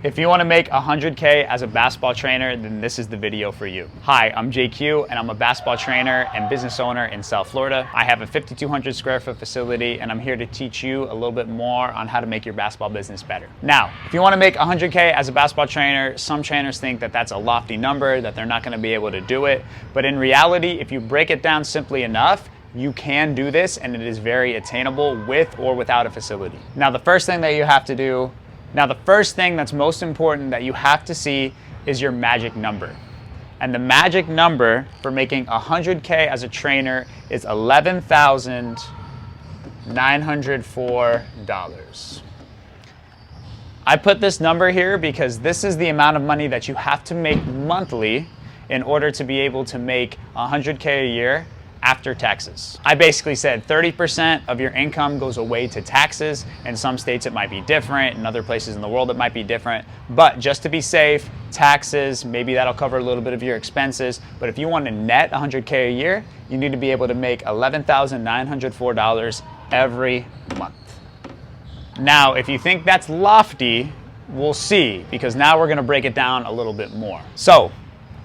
If you want to make 100K as a basketball trainer, then this is the video for you. Hi, I'm JQ and I'm a basketball trainer and business owner in South Florida. I have a 5,200 square foot facility and I'm here to teach you a little bit more on how to make your basketball business better. Now, if you want to make 100K as a basketball trainer, some trainers think that that's a lofty number, that they're not going to be able to do it. But in reality, if you break it down simply enough, you can do this and it is very attainable with or without a facility. Now, the first thing that's most important that you have to see is your magic number. And the magic number for making 100K as a trainer is $11,904. I put this number here because this is the amount of money that you have to make monthly in order to be able to make 100K a year after taxes. I basically said 30% of your income goes away to taxes. In some states it might be different, in other places in the world it might be different, but just to be safe, taxes, maybe that'll cover a little bit of your expenses, but if you want to net 100K a year, you need to be able to make $11,904 every month. Now, if you think that's lofty, we'll see, because now we're gonna break it down a little bit more. So,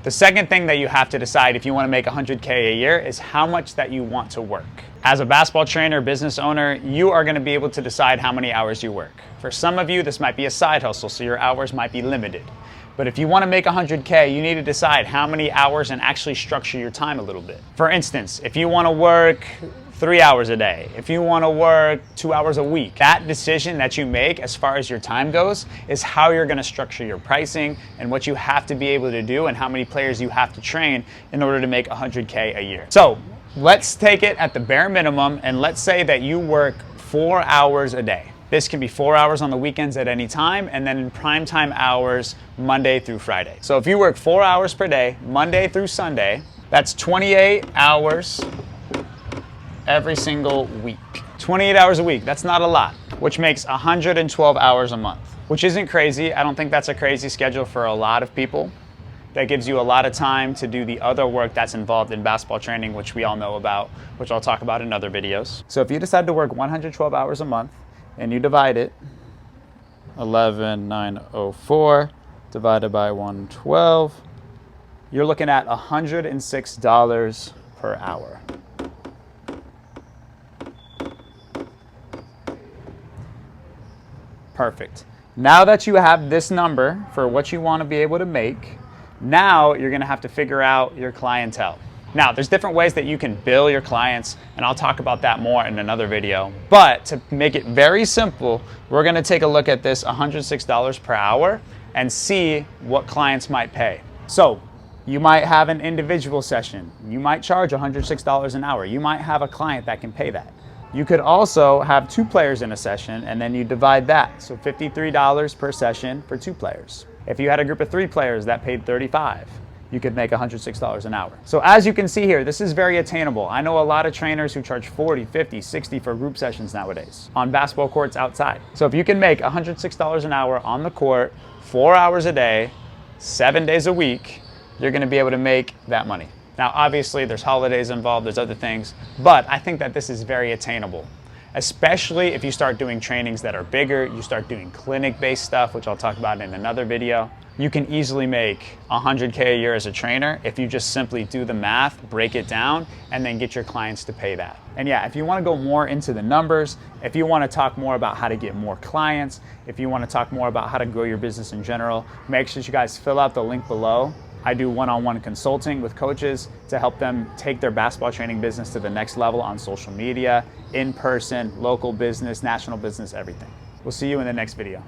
the second thing that you have to decide if you want to make 100K a year is how much that you want to work. As a basketball trainer, business owner, you are going to be able to decide how many hours you work. For some of you, this might be a side hustle, so your hours might be limited. But if you want to make 100K, you need to decide how many hours and actually structure your time a little bit. For instance, if you want to work 3 hours a day, if you want to work 2 hours a week, that decision that you make as far as your time goes is how you're going to structure your pricing and what you have to be able to do and how many players you have to train in order to make 100K a year. So let's take it at the bare minimum and let's say that you work 4 hours a day. This can be 4 hours on the weekends at any time and then in prime time hours Monday through Friday. So if you work 4 hours per day, Monday through Sunday, that's 28 hours every single week. 28 hours a week, that's not a lot, which makes 112 hours a month, which isn't crazy. I don't think that's a crazy schedule for a lot of people. That gives you a lot of time to do the other work that's involved in basketball training, which we all know about, which I'll talk about in other videos. So if you decide to work 112 hours a month and you divide it, 11,904 divided by 112, you're looking at $106 per hour. Perfect. Now that you have this number for what you want to be able to make, now you're going to have to figure out your clientele. Now, there's different ways that you can bill your clients, and I'll talk about that more in another video. But to make it very simple, we're going to take a look at this $106 per hour and see what clients might pay. So, you might have an individual session. You might charge $106 an hour. You might have a client that can pay that. You could also have 2 players in a session and then you divide that. So $53 per session for 2 players. If you had a group of 3 players that paid $35, you could make $106 an hour. So as you can see here, this is very attainable. I know a lot of trainers who charge $40, $50, $60 for group sessions nowadays on basketball courts outside. So if you can make $106 an hour on the court, 4 hours a day, 7 days a week, you're gonna be able to make that money. Now, obviously, there's holidays involved, there's other things, but I think that this is very attainable, especially if you start doing trainings that are bigger, you start doing clinic-based stuff, which I'll talk about in another video. You can easily make 100K a year as a trainer if you just simply do the math, break it down, and then get your clients to pay that. And yeah, if you want to go more into the numbers, if you want to talk more about how to get more clients, if you want to talk more about how to grow your business in general, make sure you guys fill out the link below. I do one-on-one consulting with coaches to help them take their basketball training business to the next level on social media, in person, local business, national business, everything. We'll see you in the next video.